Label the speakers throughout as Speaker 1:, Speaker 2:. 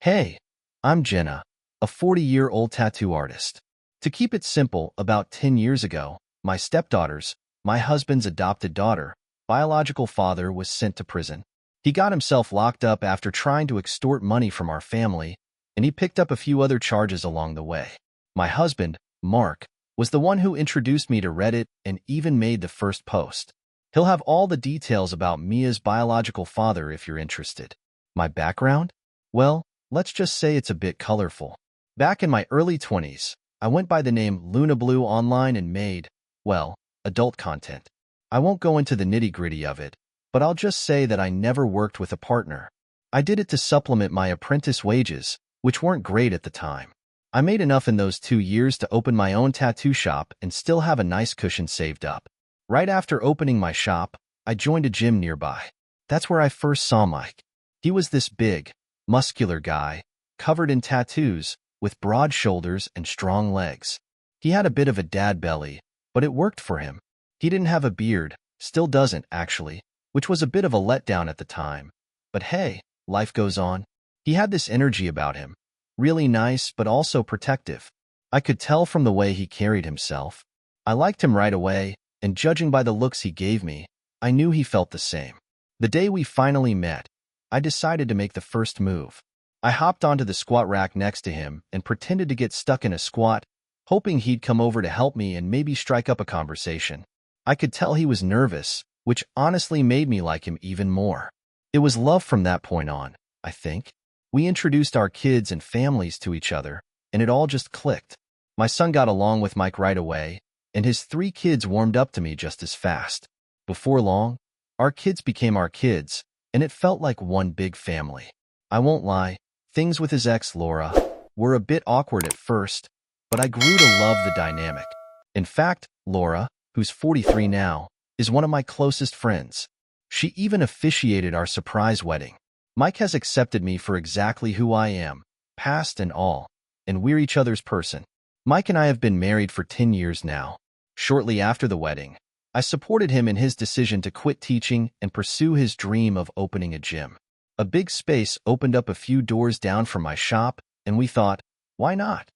Speaker 1: Hey, I'm Jenna, a 40-year-old tattoo artist. To keep it simple, about 10 years ago, my stepdaughters, my husband's adopted daughter, biological father was sent to prison. He got himself locked up after trying to extort money from our family, and he picked up a few other charges along the way. My husband, Mark, was the one who introduced me to Reddit and even made the first post. He'll have all the details about Mia's biological father if you're interested. My background? Well, let's just say it's a bit colorful. Back in my early 20s, I went by the name Luna Blue online and made, well, adult content. I won't go into the nitty-gritty of it, but I'll just say that I never worked with a partner. I did it to supplement my apprentice wages, which weren't great at the time. I made enough in those 2 years to open my own tattoo shop and still have a nice cushion saved up. Right after opening my shop, I joined a gym nearby. That's where I first saw Mike. He was this big, muscular guy, covered in tattoos, with broad shoulders and strong legs. He had a bit of a dad belly, but it worked for him. He didn't have a beard, still doesn't, actually, which was a bit of a letdown at the time. But hey, life goes on. He had this energy about him, really nice but also protective. I could tell from the way he carried himself. I liked him right away, and judging by the looks he gave me, I knew he felt the same. The day we finally met, I decided to make the first move. I hopped onto the squat rack next to him and pretended to get stuck in a squat, hoping he'd come over to help me and maybe strike up a conversation. I could tell he was nervous, which honestly made me like him even more. It was love from that point on, I think. We introduced our kids and families to each other, and it all just clicked. My son got along with Mike right away, and his 3 kids warmed up to me just as fast. Before long, our kids became our kids, and it felt like one big family. I won't lie, things with his ex, Laura, were a bit awkward at first, but I grew to love the dynamic. In fact, Laura, who's 43 now, is one of my closest friends. She even officiated our surprise wedding. Mike has accepted me for exactly who I am, past and all, and we're each other's person. Mike and I have been married for 10 years now. Shortly after the wedding, I supported him in his decision to quit teaching and pursue his dream of opening a gym. A big space opened up a few doors down from my shop, and we thought, why not?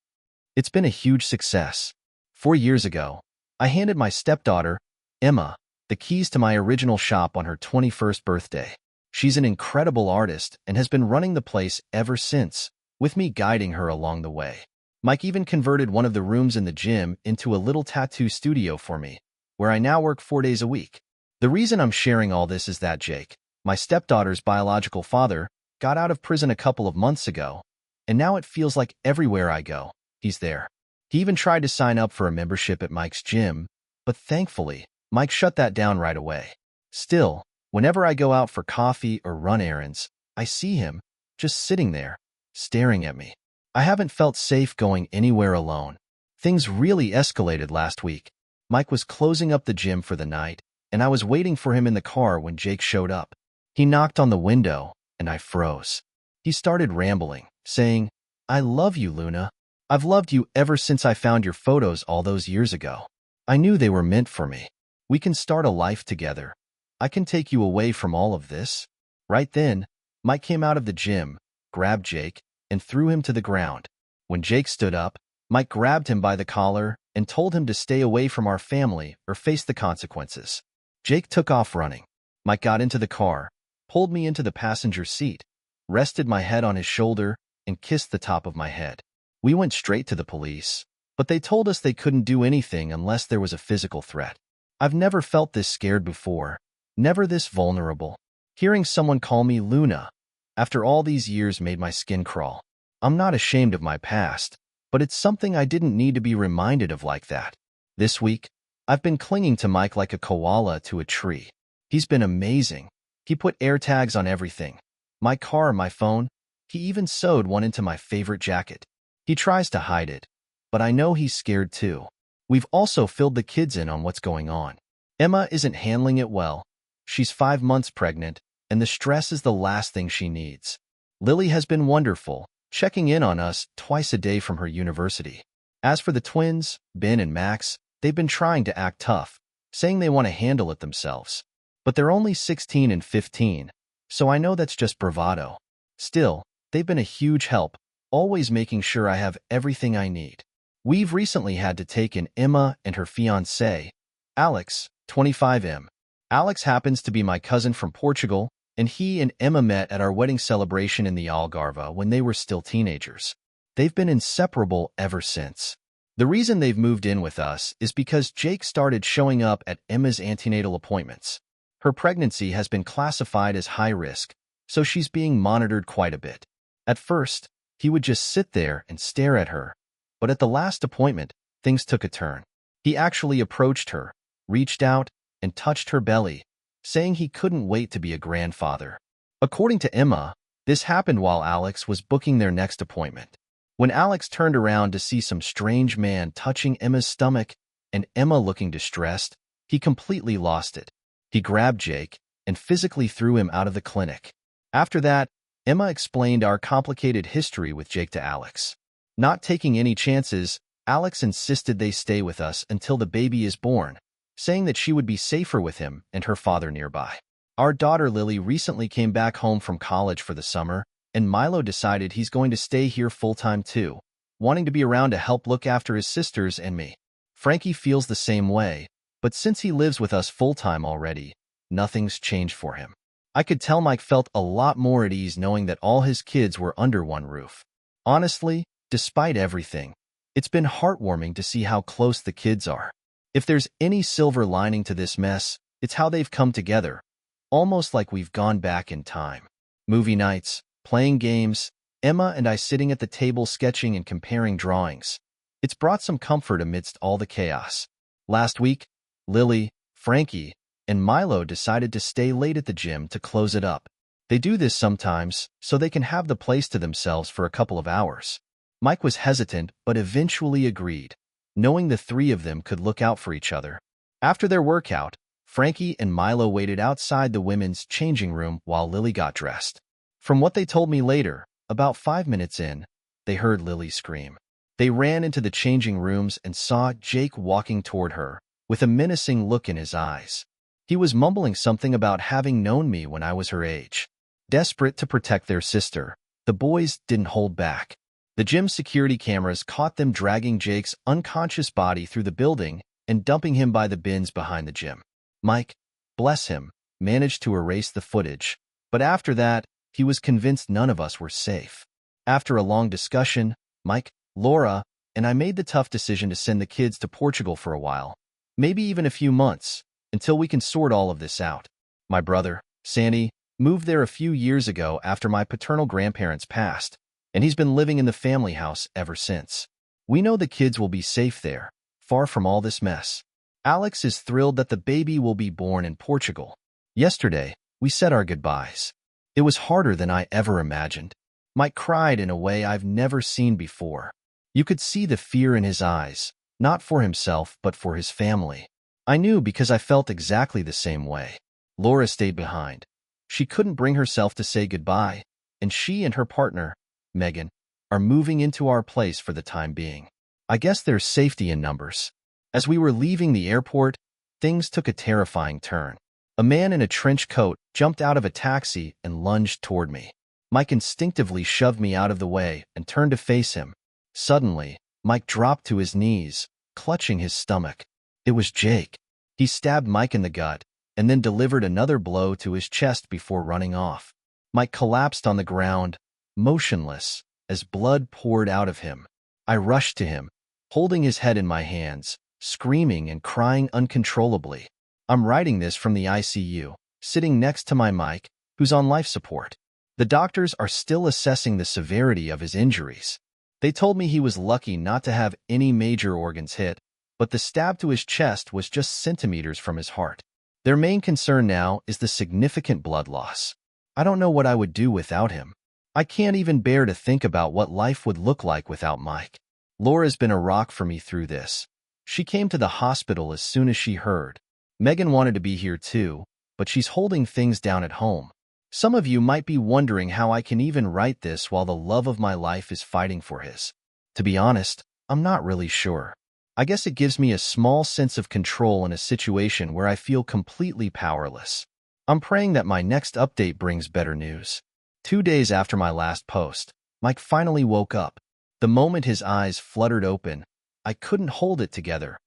Speaker 1: It's been a huge success. 4 years ago, I handed my stepdaughter, Emma, the keys to my original shop on her 21st birthday. She's an incredible artist and has been running the place ever since, with me guiding her along the way. Mike even converted one of the rooms in the gym into a little tattoo studio for me, where I now work 4 days a week. The reason I'm sharing all this is that Jake, my stepdaughter's biological father, got out of prison a couple of months ago, and now it feels like everywhere I go, he's there. He even tried to sign up for a membership at Mike's gym, but thankfully, Mike shut that down right away. Still, whenever I go out for coffee or run errands, I see him, just sitting there, staring at me. I haven't felt safe going anywhere alone. Things really escalated last week. Mike was closing up the gym for the night, and I was waiting for him in the car when Jake showed up. He knocked on the window, and I froze. He started rambling, saying, "I love you, Luna. I've loved you ever since I found your photos all those years ago. I knew they were meant for me. We can start a life together. I can take you away from all of this." Right then, Mike came out of the gym, grabbed Jake, and threw him to the ground. When Jake stood up, Mike grabbed him by the collar and told him to stay away from our family or face the consequences. Jake took off running. Mike got into the car, pulled me into the passenger seat, rested my head on his shoulder, and kissed the top of my head. We went straight to the police, but they told us they couldn't do anything unless there was a physical threat. I've never felt this scared before, never this vulnerable. Hearing someone call me Luna after all these years made my skin crawl. I'm not ashamed of my past, but it's something I didn't need to be reminded of like that. This week, I've been clinging to Mike like a koala to a tree. He's been amazing. He put AirTags on everything. My car, my phone. He even sewed one into my favorite jacket. He tries to hide it, but I know he's scared too. We've also filled the kids in on what's going on. Emma isn't handling it well. She's 5 months pregnant, and the stress is the last thing she needs. Lily has been wonderful, checking in on us twice a day from her university. As for the twins, Ben and Max, they've been trying to act tough, saying they want to handle it themselves. But they're only 16 and 15, so I know that's just bravado. Still, They've been a huge help, always making sure I have everything I need. We've recently had to take in Emma and her fiancé, Alex, 25M. Alex happens to be my cousin from Portugal, and he and Emma met at our wedding celebration in the Algarve when they were still teenagers. They've been inseparable ever since. The reason they've moved in with us is because Jake started showing up at Emma's antenatal appointments. Her pregnancy has been classified as high risk, so she's being monitored quite a bit. At first, he would just sit there and stare at her, but at the last appointment, things took a turn. He actually approached her, reached out, and touched her belly, saying he couldn't wait to be a grandfather. According to Emma, this happened while Alex was booking their next appointment. When Alex turned around to see some strange man touching Emma's stomach and Emma looking distressed, he completely lost it. He grabbed Jake and physically threw him out of the clinic. After that, Emma explained our complicated history with Jake to Alex. Not taking any chances, Alex insisted they stay with us until the baby is born, saying that she would be safer with him and her father nearby. Our daughter Lily recently came back home from college for the summer, and Milo decided he's going to stay here full-time too, wanting to be around to help look after his sisters and me. Frankie feels the same way, but since he lives with us full-time already, nothing's changed for him. I could tell Mike felt a lot more at ease knowing that all his kids were under one roof. Honestly, despite everything, it's been heartwarming to see how close the kids are. If there's any silver lining to this mess, it's how they've come together, almost like we've gone back in time. Movie nights, playing games, Emma and I sitting at the table sketching and comparing drawings. It's brought some comfort amidst all the chaos. Last week, Lily, Frankie, and Milo decided to stay late at the gym to close it up. They do this sometimes so they can have the place to themselves for a couple of hours. Mike was hesitant but eventually agreed, knowing the three of them could look out for each other. After their workout, Frankie and Milo waited outside the women's changing room while Lily got dressed. From what they told me later, about 5 minutes in, they heard Lily scream. They ran into the changing rooms and saw Jake walking toward her, with a menacing look in his eyes. He was mumbling something about having known me when I was her age. Desperate to protect their sister, the boys didn't hold back. The gym security cameras caught them dragging Jake's unconscious body through the building and dumping him by the bins behind the gym. Mike, bless him, managed to erase the footage, but after that, he was convinced none of us were safe. After a long discussion, Mike, Laura, and I made the tough decision to send the kids to Portugal for a while, maybe even a few months, until we can sort all of this out. My brother, Sandy, moved there a few years ago after my paternal grandparents passed, and he's been living in the family house ever since. We know the kids will be safe there, far from all this mess. Alex is thrilled that the baby will be born in Portugal. Yesterday, we said our goodbyes. It was harder than I ever imagined. Mike cried in a way I've never seen before. You could see the fear in his eyes, not for himself but for his family. I knew because I felt exactly the same way. Laura stayed behind. She couldn't bring herself to say goodbye, and she and her partner, Megan, are moving into our place for the time being. I guess there's safety in numbers. As we were leaving the airport, things took a terrifying turn. A man in a trench coat jumped out of a taxi and lunged toward me. Mike instinctively shoved me out of the way and turned to face him. Suddenly, Mike dropped to his knees, clutching his stomach. It was Jake. He stabbed Mike in the gut and then delivered another blow to his chest before running off. Mike collapsed on the ground, motionless, as blood poured out of him. I rushed to him, holding his head in my hands, screaming and crying uncontrollably. I'm writing this from the ICU, sitting next to my Mike, who's on life support. The doctors are still assessing the severity of his injuries. They told me he was lucky not to have any major organs hit, but the stab to his chest was just centimeters from his heart. Their main concern now is the significant blood loss. I don't know what I would do without him. I can't even bear to think about what life would look like without Mike. Laura's been a rock for me through this. She came to the hospital as soon as she heard. Megan wanted to be here too, but she's holding things down at home. Some of you might be wondering how I can even write this while the love of my life is fighting for his. To be honest, I'm not really sure. I guess it gives me a small sense of control in a situation where I feel completely powerless. I'm praying that my next update brings better news. 2 days after my last post, Mike finally woke up. The moment his eyes fluttered open, I couldn't hold it together.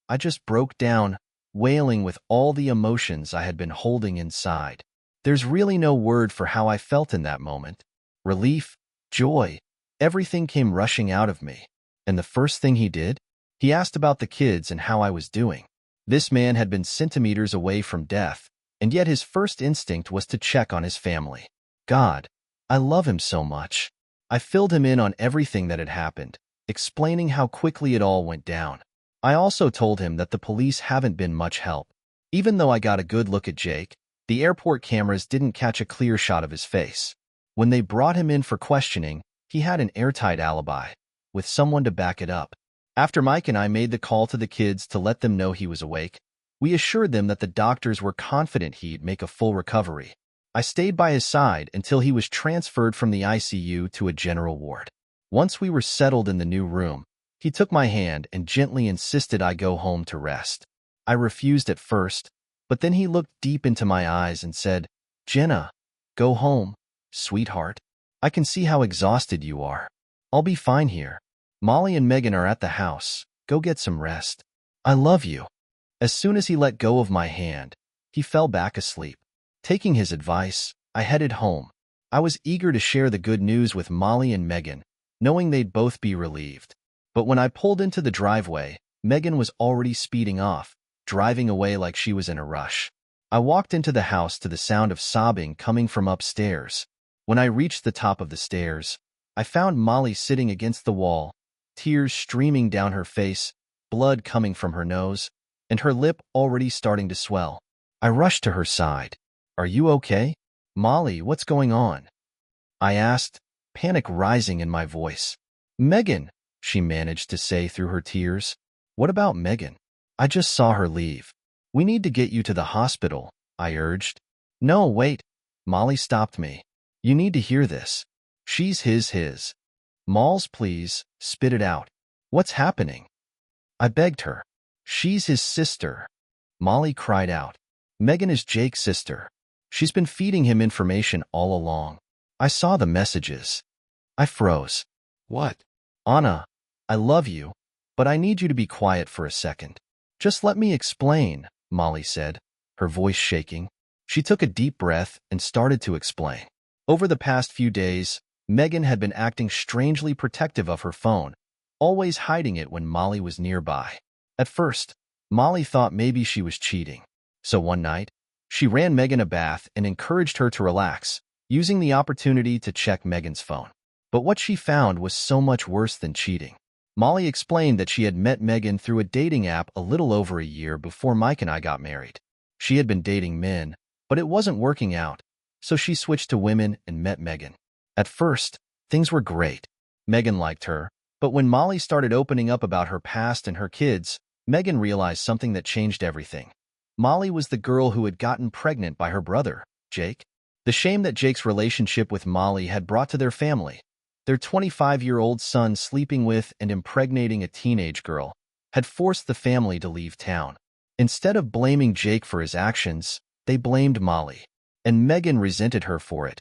Speaker 1: I just broke down, wailing with all the emotions I had been holding inside. There's really no word for how I felt in that moment. Relief, joy, everything came rushing out of me. And the first thing he did? He asked about the kids and how I was doing. This man had been centimeters away from death, and yet his first instinct was to check on his family. God, I love him so much. I filled him in on everything that had happened, explaining how quickly it all went down. I also told him that the police haven't been much help. Even though I got a good look at Jake, the airport cameras didn't catch a clear shot of his face. When they brought him in for questioning, he had an airtight alibi, with someone to back it up. After Mike and I made the call to the kids to let them know he was awake, we assured them that the doctors were confident he'd make a full recovery. I stayed by his side until he was transferred from the ICU to a general ward. Once we were settled in the new room, he took my hand and gently insisted I go home to rest. I refused at first, but then he looked deep into my eyes and said, "Jenna, go home, sweetheart. I can see how exhausted you are. I'll be fine here. Molly and Megan are at the house. Go get some rest. I love you." As soon as he let go of my hand, he fell back asleep. Taking his advice, I headed home. I was eager to share the good news with Molly and Megan, knowing they'd both be relieved. But when I pulled into the driveway, Megan was already speeding off, driving away like she was in a rush. I walked into the house to the sound of sobbing coming from upstairs. When I reached the top of the stairs, I found Molly sitting against the wall, tears streaming down her face, blood coming from her nose, and her lip already starting to swell. I rushed to her side. "Are you okay? Molly, what's going on?" I asked, panic rising in my voice. "Megan," she managed to say through her tears. "What about Megan? I just saw her leave. We need to get you to the hospital," I urged. "No, wait." Molly stopped me. "You need to hear this. She's his. Malls, please, spit it out. What's happening?" I begged her. "She's his sister." Molly cried out. "Megan is Jake's sister. She's been feeding him information all along. I saw the messages." I froze. "What?" "Anna, I love you, but I need you to be quiet for a second." "Just let me explain," Molly said, her voice shaking. She took a deep breath and started to explain. Over the past few days, Megan had been acting strangely protective of her phone, always hiding it when Molly was nearby. At first, Molly thought maybe she was cheating. So one night, she ran Megan a bath and encouraged her to relax, using the opportunity to check Megan's phone. But what she found was so much worse than cheating. Molly explained that she had met Megan through a dating app a little over a year before Mike and I got married. She had been dating men, but it wasn't working out, so she switched to women and met Megan. At first, things were great. Megan liked her, but when Molly started opening up about her past and her kids, Megan realized something that changed everything. Molly was the girl who had gotten pregnant by her brother, Jake. The shame that Jake's relationship with Molly had brought to their family, their 25-year-old son sleeping with and impregnating a teenage girl, had forced the family to leave town. Instead of blaming Jake for his actions, they blamed Molly, and Megan resented her for it,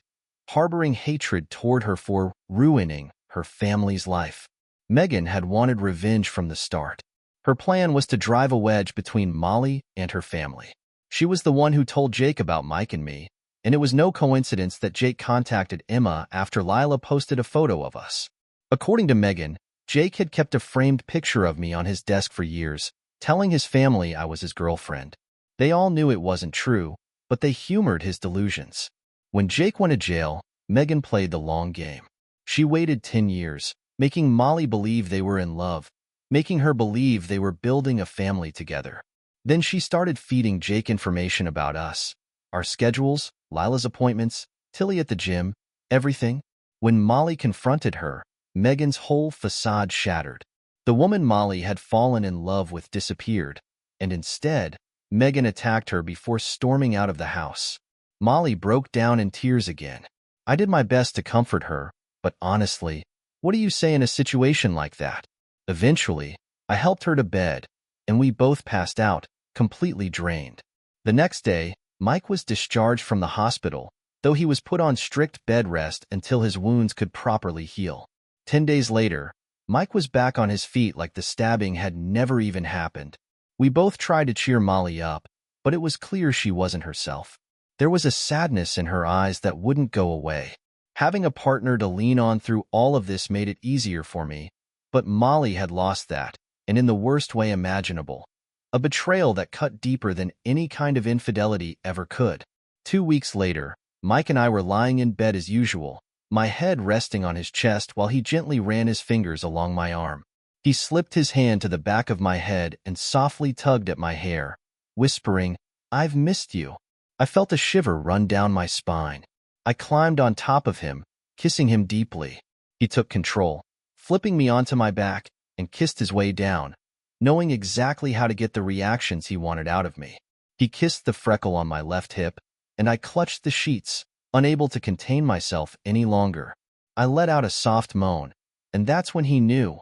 Speaker 1: harboring hatred toward her for ruining her family's life. Megan had wanted revenge from the start. Her plan was to drive a wedge between Molly and her family. She was the one who told Jake about Mike and me, and it was no coincidence that Jake contacted Emma after Lila posted a photo of us. According to Megan, Jake had kept a framed picture of me on his desk for years, telling his family I was his girlfriend. They all knew it wasn't true, but they humored his delusions. When Jake went to jail, Megan played the long game. She waited 10 years, making Molly believe they were in love, making her believe they were building a family together. Then she started feeding Jake information about us, our schedules, Lila's appointments, Tilly at the gym, everything. When Molly confronted her, Megan's whole facade shattered. The woman Molly had fallen in love with disappeared, and instead, Megan attacked her before storming out of the house. Molly broke down in tears again. I did my best to comfort her, but honestly, what do you say in a situation like that? Eventually, I helped her to bed, and we both passed out, completely drained. The next day, Mike was discharged from the hospital, though he was put on strict bed rest until his wounds could properly heal. 10 days later, Mike was back on his feet like the stabbing had never even happened. We both tried to cheer Molly up, but it was clear she wasn't herself. There was a sadness in her eyes that wouldn't go away. Having a partner to lean on through all of this made it easier for me, but Molly had lost that, and in the worst way imaginable. A betrayal that cut deeper than any kind of infidelity ever could. 2 weeks later, Mike and I were lying in bed as usual, my head resting on his chest while he gently ran his fingers along my arm. He slipped his hand to the back of my head and softly tugged at my hair, whispering, "I've missed you." I felt a shiver run down my spine. I climbed on top of him, kissing him deeply. He took control, flipping me onto my back, and kissed his way down, knowing exactly how to get the reactions he wanted out of me. He kissed the freckle on my left hip, and I clutched the sheets, unable to contain myself any longer. I let out a soft moan, and that's when he knew.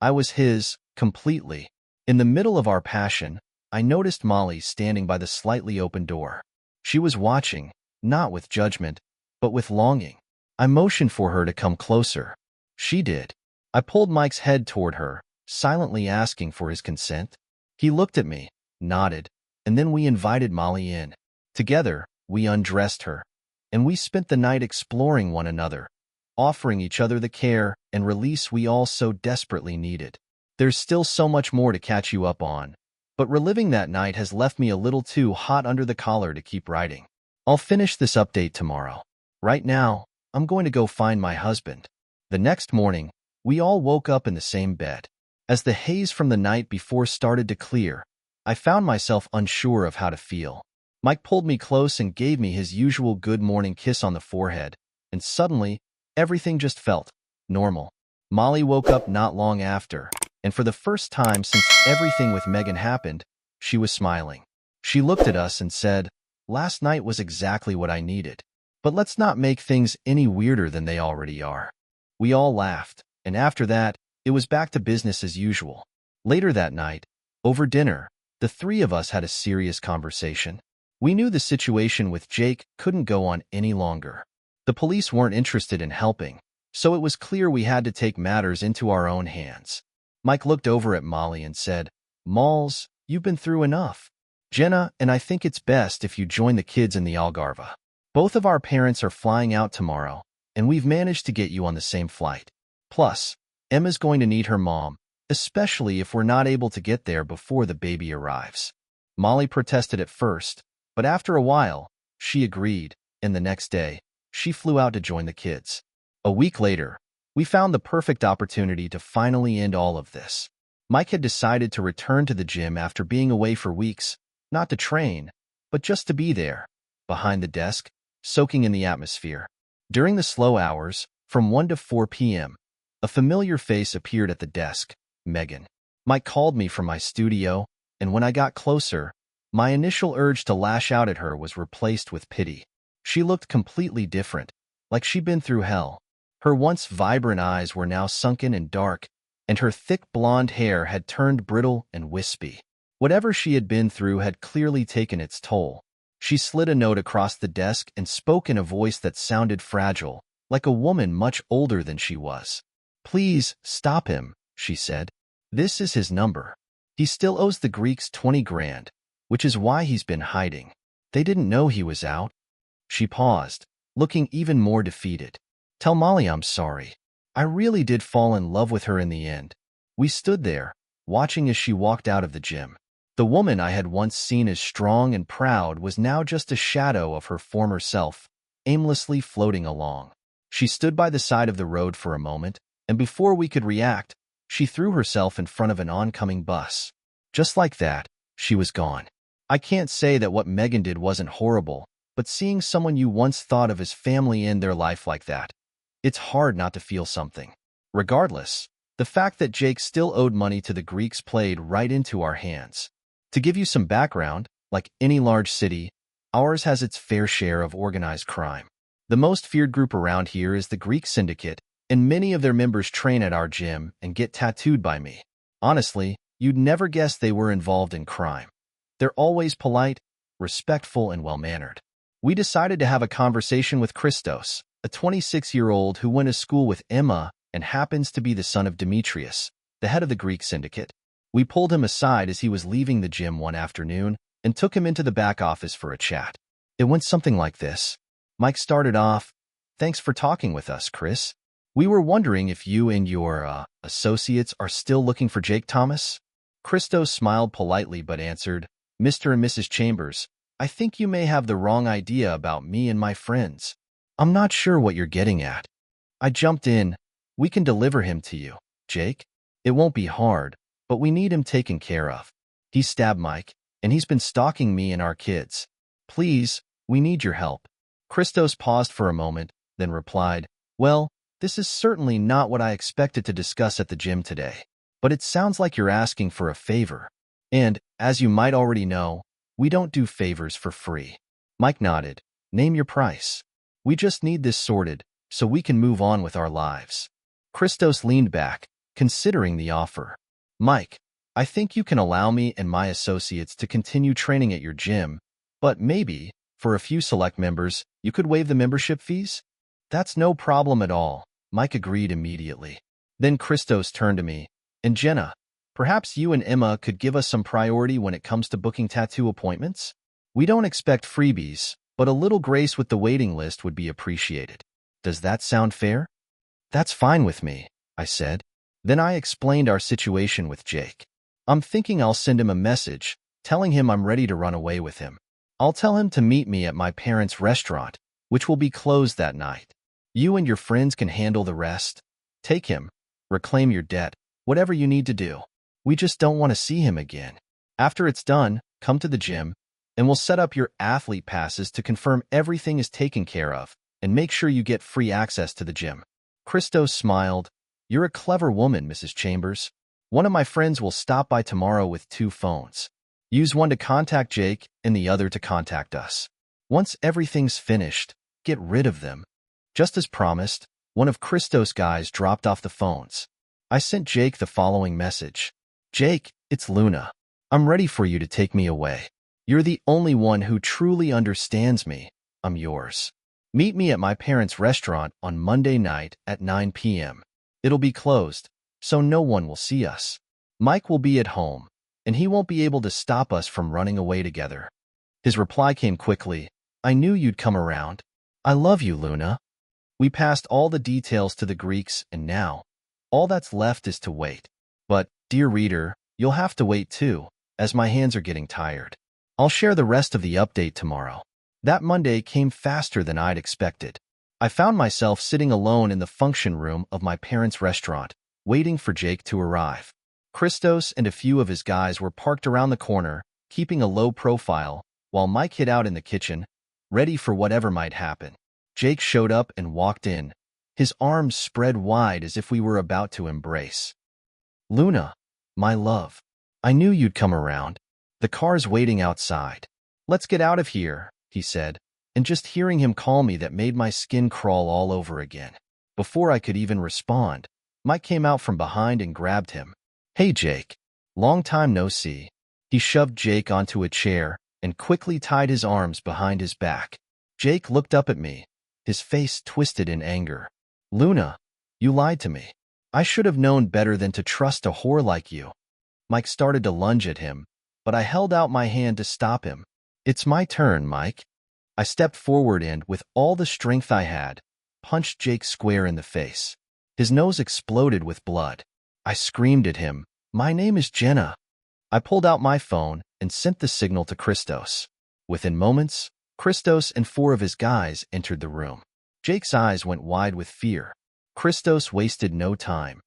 Speaker 1: I was his, completely. In the middle of our passion, I noticed Molly standing by the slightly open door. She was watching, not with judgment, but with longing. I motioned for her to come closer. She did. I pulled Mike's head toward her, silently asking for his consent. He looked at me, nodded, and then we invited Molly in. Together, we undressed her, and we spent the night exploring one another, offering each other the care and release we all so desperately needed. There's still so much more to catch you up on, but reliving that night has left me a little too hot under the collar to keep writing. I'll finish this update tomorrow. Right now, I'm going to go find my husband. The next morning, we all woke up in the same bed. As the haze from the night before started to clear, I found myself unsure of how to feel. Mike pulled me close and gave me his usual good morning kiss on the forehead, and suddenly, everything just felt normal. Molly woke up not long after, and for the first time since everything with Megan happened, she was smiling. She looked at us and said, "Last night was exactly what I needed. But let's not make things any weirder than they already are." We all laughed, and after that, it was back to business as usual. Later that night, over dinner, the three of us had a serious conversation. We knew the situation with Jake couldn't go on any longer. The police weren't interested in helping, so it was clear we had to take matters into our own hands. Mike looked over at Molly and said, "Malls, you've been through enough. Jenna and I think it's best if you join the kids in the Algarve. Both of our parents are flying out tomorrow, and we've managed to get you on the same flight. Plus, Emma's going to need her mom, especially if we're not able to get there before the baby arrives." Molly protested at first, but after a while, she agreed, and the next day, she flew out to join the kids. A week later, we found the perfect opportunity to finally end all of this. Mike had decided to return to the gym after being away for weeks, not to train, but just to be there, behind the desk, soaking in the atmosphere. During the slow hours, from 1 to 4 p.m., a familiar face appeared at the desk, Megan. Mike called me from my studio, and when I got closer, my initial urge to lash out at her was replaced with pity. She looked completely different, like she'd been through hell. Her once vibrant eyes were now sunken and dark, and her thick blonde hair had turned brittle and wispy. Whatever she had been through had clearly taken its toll. She slid a note across the desk and spoke in a voice that sounded fragile, like a woman much older than she was. "Please, stop him," she said. "This is his number. He still owes the Greeks 20 grand, which is why he's been hiding. They didn't know he was out." She paused, looking even more defeated. "Tell Molly I'm sorry. I really did fall in love with her in the end." We stood there, watching as she walked out of the gym. The woman I had once seen as strong and proud was now just a shadow of her former self, aimlessly floating along. She stood by the side of the road for a moment, and before we could react, she threw herself in front of an oncoming bus. Just like that, she was gone. I can't say that what Megan did wasn't horrible, but seeing someone you once thought of as family end their life like that, it's hard not to feel something. Regardless, the fact that Jake still owed money to the Greeks played right into our hands. To give you some background, like any large city, ours has its fair share of organized crime. The most feared group around here is the Greek Syndicate, and many of their members train at our gym and get tattooed by me. Honestly, you'd never guess they were involved in crime. They're always polite, respectful, and well-mannered. We decided to have a conversation with Christos, a 26-year-old who went to school with Emma and happens to be the son of Demetrius, the head of the Greek syndicate. We pulled him aside as he was leaving the gym one afternoon and took him into the back office for a chat. It went something like this. Mike started off, "Thanks for talking with us, Chris. We were wondering if you and your associates are still looking for Jake Thomas?" Christos smiled politely but answered, "Mr. and Mrs. Chambers, I think you may have the wrong idea about me and my friends. I'm not sure what you're getting at." I jumped in. "We can deliver him to you, Jake. It won't be hard, but we need him taken care of. He stabbed Mike, and he's been stalking me and our kids. Please, we need your help." Christos paused for a moment, then replied, "Well, this is certainly not what I expected to discuss at the gym today, but it sounds like you're asking for a favor. And, as you might already know, we don't do favors for free." Mike nodded. "Name your price. We just need this sorted so we can move on with our lives." Christos leaned back, considering the offer. "Mike, I think you can allow me and my associates to continue training at your gym, but maybe, for a few select members, you could waive the membership fees?" "That's no problem at all," Mike agreed immediately. Then Christos turned to me, "And Jenna, perhaps you and Emma could give us some priority when it comes to booking tattoo appointments? We don't expect freebies, but a little grace with the waiting list would be appreciated. Does that sound fair?" "That's fine with me," I said. Then I explained our situation with Jake. "I'm thinking I'll send him a message, telling him I'm ready to run away with him. I'll tell him to meet me at my parents' restaurant, which will be closed that night. You and your friends can handle the rest. Take him, reclaim your debt, whatever you need to do. We just don't want to see him again. After it's done, come to the gym, and we'll set up your athlete passes to confirm everything is taken care of, and make sure you get free access to the gym." Christos smiled. "You're a clever woman, Mrs. Chambers. One of my friends will stop by tomorrow with 2 phones. Use one to contact Jake and the other to contact us. Once everything's finished, get rid of them." Just as promised, one of Christos' guys dropped off the phones. I sent Jake the following message. "Jake, it's Luna. I'm ready for you to take me away. You're the only one who truly understands me. I'm yours. Meet me at my parents' restaurant on Monday night at 9 p.m. It'll be closed, so no one will see us. Mike will be at home, and he won't be able to stop us from running away together." His reply came quickly. "I knew you'd come around. I love you, Luna." We passed all the details to the Greeks, and now, all that's left is to wait. But, dear reader, you'll have to wait too, as my hands are getting tired. I'll share the rest of the update tomorrow. That Monday came faster than I'd expected. I found myself sitting alone in the function room of my parents' restaurant, waiting for Jake to arrive. Christos and a few of his guys were parked around the corner, keeping a low profile, while Mike hid out in the kitchen, ready for whatever might happen. Jake showed up and walked in, his arms spread wide as if we were about to embrace. "Luna, my love, I knew you'd come around. The car's waiting outside. Let's get out of here," he said, and just hearing him call me that made my skin crawl all over again. Before I could even respond, Mike came out from behind and grabbed him. "Hey, Jake. Long time no see." He shoved Jake onto a chair and quickly tied his arms behind his back. Jake looked up at me, his face twisted in anger. "Luna, you lied to me. I should have known better than to trust a whore like you." Mike started to lunge at him, but I held out my hand to stop him. "It's my turn, Mike." I stepped forward and, with all the strength I had, punched Jake square in the face. His nose exploded with blood. I screamed at him, "My name is Jenna." I pulled out my phone and sent the signal to Christos. Within moments, Christos and 4 of his guys entered the room. Jake's eyes went wide with fear. Christos wasted no time.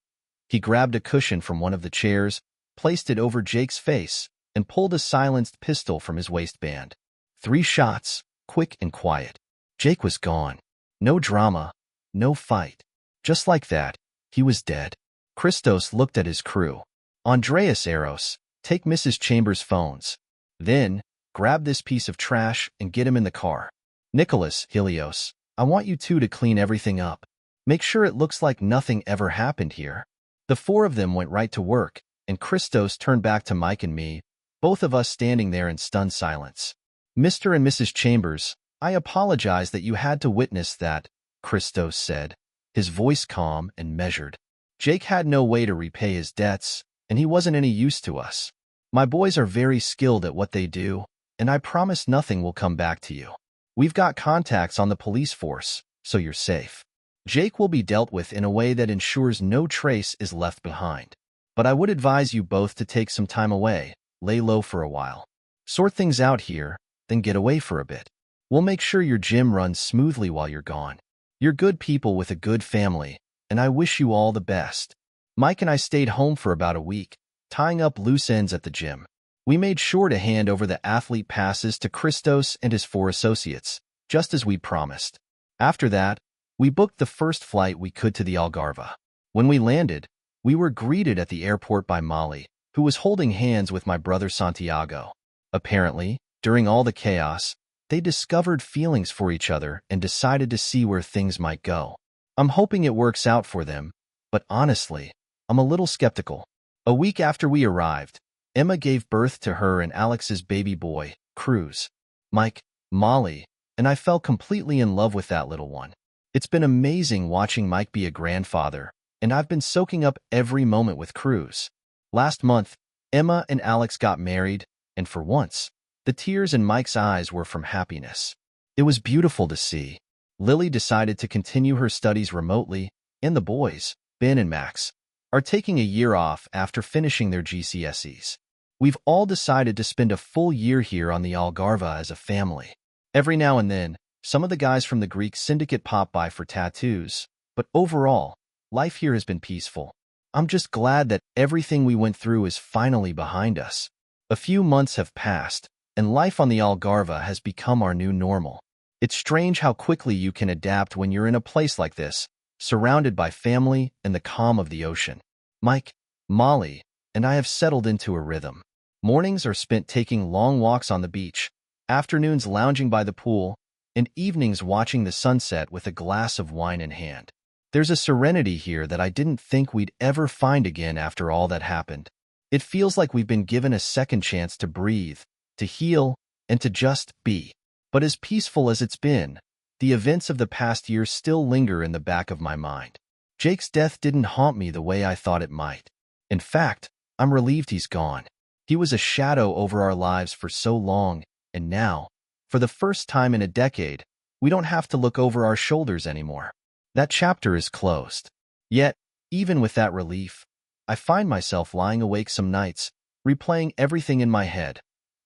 Speaker 1: He grabbed a cushion from one of the chairs, placed it over Jake's face, and pulled a silenced pistol from his waistband. 3 shots, quick and quiet. Jake was gone. No drama, no fight. Just like that, he was dead. Christos looked at his crew. "Andreas, Eros, take Mrs. Chambers' phones. Then, grab this piece of trash and get him in the car. Nicholas, Helios, I want you 2 to clean everything up. Make sure it looks like nothing ever happened here." The 4 of them went right to work, and Christos turned back to Mike and me, both of us standing there in stunned silence. "Mr. and Mrs. Chambers, I apologize that you had to witness that, Christos said, his voice calm and measured. Jake had no way to repay his debts, and he wasn't any use to us. My boys are very skilled at what they do, and I promise nothing will come back to you. We've got contacts on the police force, so you're safe. Jake will be dealt with in a way that ensures no trace is left behind. But I would advise you both to take some time away, lay low for a while. Sort things out here, then get away for a bit. We'll make sure your gym runs smoothly while you're gone. You're good people with a good family, and I wish you all the best. Mike and I stayed home for about a week, tying up loose ends at the gym. We made sure to hand over the athlete passes to Christos and his 4 associates, just as we promised. After that, we booked the first flight we could to the Algarve. When we landed, we were greeted at the airport by Molly, who was holding hands with my brother Santiago. Apparently, during all the chaos, they discovered feelings for each other and decided to see where things might go. I'm hoping it works out for them, but honestly, I'm a little skeptical. A week after we arrived, Emma gave birth to her and Alex's baby boy, Cruz. Mike, Molly, and I fell completely in love with that little one. It's been amazing watching Mike be a grandfather, and I've been soaking up every moment with Cruz. Last month, Emma and Alex got married, and for once, the tears in Mike's eyes were from happiness. It was beautiful to see. Lily decided to continue her studies remotely, and the boys, Ben and Max, are taking a year off after finishing their GCSEs. We've all decided to spend a full year here on the Algarve as a family. Every now and then, some of the guys from the Greek syndicate pop by for tattoos, but overall, life here has been peaceful. I'm just glad that everything we went through is finally behind us. A few months have passed, and life on the Algarve has become our new normal. It's strange how quickly you can adapt when you're in a place like this, surrounded by family and the calm of the ocean. Mike, Molly, and I have settled into a rhythm. Mornings are spent taking long walks on the beach, afternoons lounging by the pool, and evenings watching the sunset with a glass of wine in hand. There's a serenity here that I didn't think we'd ever find again after all that happened. It feels like we've been given a second chance to breathe, to heal, and to just be. But as peaceful as it's been, the events of the past year still linger in the back of my mind. Jake's death didn't haunt me the way I thought it might. In fact, I'm relieved he's gone. He was a shadow over our lives for so long, and now, for the first time in a decade, we don't have to look over our shoulders anymore. That chapter is closed. Yet, even with that relief, I find myself lying awake some nights, replaying everything in my head,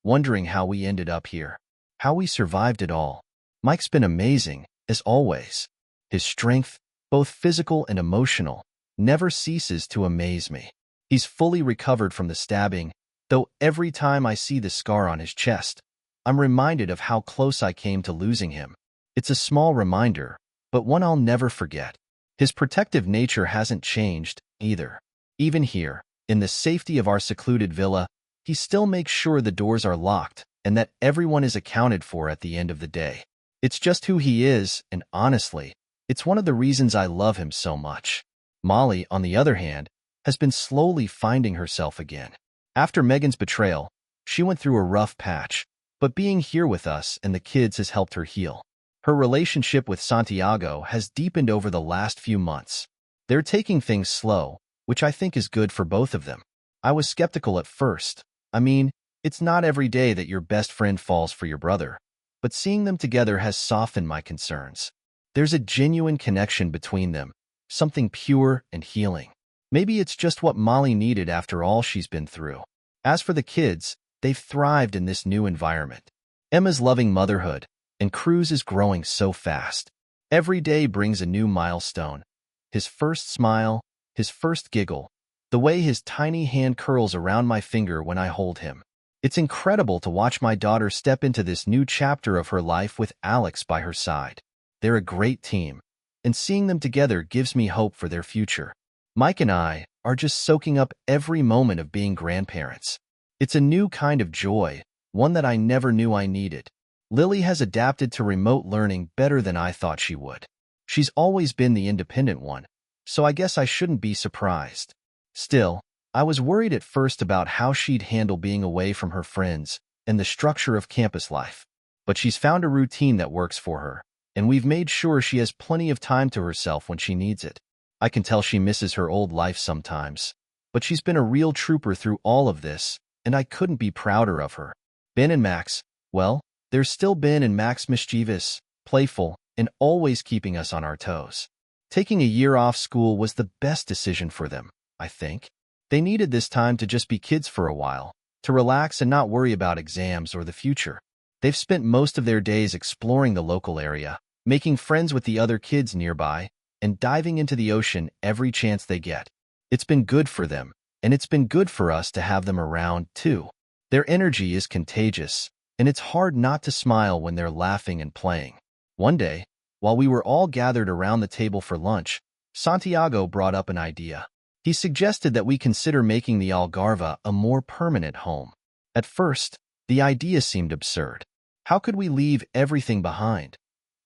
Speaker 1: wondering how we ended up here, how we survived it all. Mike's been amazing, as always. His strength, both physical and emotional, never ceases to amaze me. He's fully recovered from the stabbing, though every time I see the scar on his chest, I'm reminded of how close I came to losing him. It's a small reminder, but one I'll never forget. His protective nature hasn't changed, either. Even here, in the safety of our secluded villa, he still makes sure the doors are locked and that everyone is accounted for at the end of the day. It's just who he is, and honestly, it's one of the reasons I love him so much. Molly, on the other hand, has been slowly finding herself again. After Megan's betrayal, she went through a rough patch, but being here with us and the kids has helped her heal. Her relationship with Santiago has deepened over the last few months. They're taking things slow, which I think is good for both of them. I was skeptical at first. I mean, it's not every day that your best friend falls for your brother, but seeing them together has softened my concerns. There's a genuine connection between them, something pure and healing. Maybe it's just what Molly needed after all she's been through. As for the kids, they've thrived in this new environment. Emma's loving motherhood, and Cruz is growing so fast. Every day brings a new milestone. His first smile, his first giggle, the way his tiny hand curls around my finger when I hold him. It's incredible to watch my daughter step into this new chapter of her life with Alex by her side. They're a great team, and seeing them together gives me hope for their future. Mike and I are just soaking up every moment of being grandparents. It's a new kind of joy, one that I never knew I needed. Lily has adapted to remote learning better than I thought she would. She's always been the independent one, so I guess I shouldn't be surprised. Still, I was worried at first about how she'd handle being away from her friends and the structure of campus life. But she's found a routine that works for her, and we've made sure she has plenty of time to herself when she needs it. I can tell she misses her old life sometimes, but she's been a real trooper through all of this, and I couldn't be prouder of her. Ben and Max, well, there's still Ben and Max, mischievous, playful, and always keeping us on our toes. Taking a year off school was the best decision for them, I think. They needed this time to just be kids for a while, to relax and not worry about exams or the future. They've spent most of their days exploring the local area, making friends with the other kids nearby, and diving into the ocean every chance they get. It's been good for them, and it's been good for us to have them around, too. Their energy is contagious, and it's hard not to smile when they're laughing and playing. One day, while we were all gathered around the table for lunch, Santiago brought up an idea. He suggested that we consider making the Algarve a more permanent home. At first, the idea seemed absurd. How could we leave everything behind?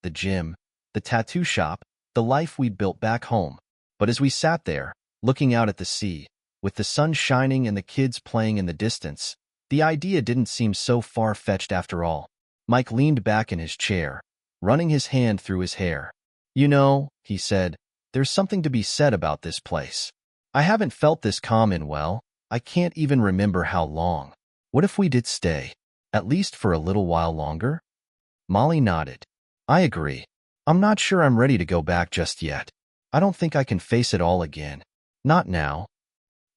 Speaker 1: The gym, the tattoo shop, the life we'd built back home. But as we sat there, looking out at the sea, with the sun shining and the kids playing in the distance, the idea didn't seem so far-fetched after all. Mike leaned back in his chair, running his hand through his hair. "You know," he said, "there's something to be said about this place. I haven't felt this calm in, well, I can't even remember how long. What if we did stay, at least for a little while longer?" Molly nodded. "I agree. I'm not sure I'm ready to go back just yet. I don't think I can face it all again. Not now."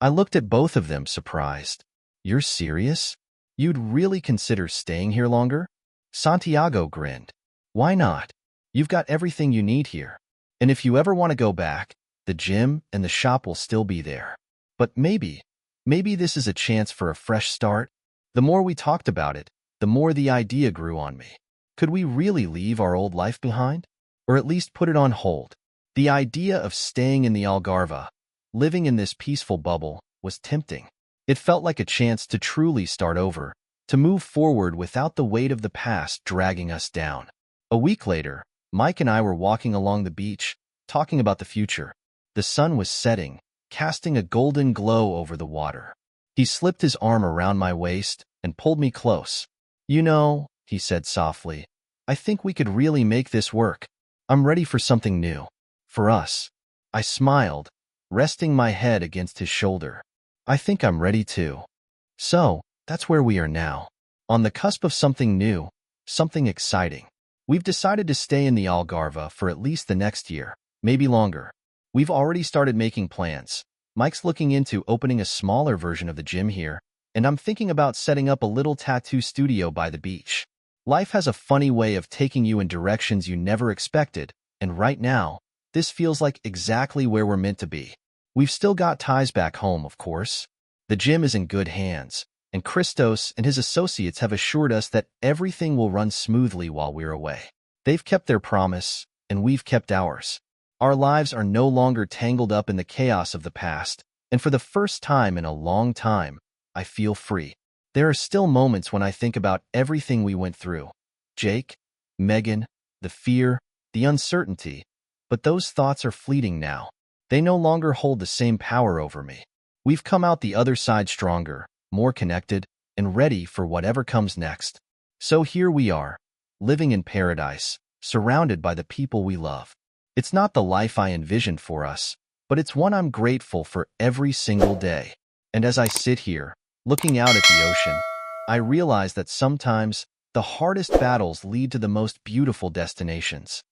Speaker 1: I looked at both of them, surprised. "You're serious? You'd really consider staying here longer?" Santiago grinned. "Why not? You've got everything you need here. And if you ever want to go back, the gym and the shop will still be there. But maybe this is a chance for a fresh start." The more we talked about it, the more the idea grew on me. Could we really leave our old life behind? Or at least put it on hold? The idea of staying in the Algarve, living in this peaceful bubble, was tempting. It felt like a chance to truly start over, to move forward without the weight of the past dragging us down. A week later, Mike and I were walking along the beach, talking about the future. The sun was setting, casting a golden glow over the water. He slipped his arm around my waist and pulled me close. "You know," he said softly, "I think we could really make this work. I'm ready for something new. For us." I smiled, resting my head against his shoulder. "I think I'm ready too." So, that's where we are now. On the cusp of something new, something exciting. We've decided to stay in the Algarve for at least the next year, maybe longer. We've already started making plans. Mike's looking into opening a smaller version of the gym here, and I'm thinking about setting up a little tattoo studio by the beach. Life has a funny way of taking you in directions you never expected, and right now, this feels like exactly where we're meant to be. We've still got ties back home, of course. The gym is in good hands, and Christos and his associates have assured us that everything will run smoothly while we're away. They've kept their promise, and we've kept ours. Our lives are no longer tangled up in the chaos of the past, and for the first time in a long time, I feel free. There are still moments when I think about everything we went through. Jake, Megan, the fear, the uncertainty, but those thoughts are fleeting now. They no longer hold the same power over me. We've come out the other side stronger, more connected, and ready for whatever comes next. So here we are, living in paradise, surrounded by the people we love. It's not the life I envisioned for us, but it's one I'm grateful for every single day. And as I sit here, looking out at the ocean, I realize that sometimes the hardest battles lead to the most beautiful destinations.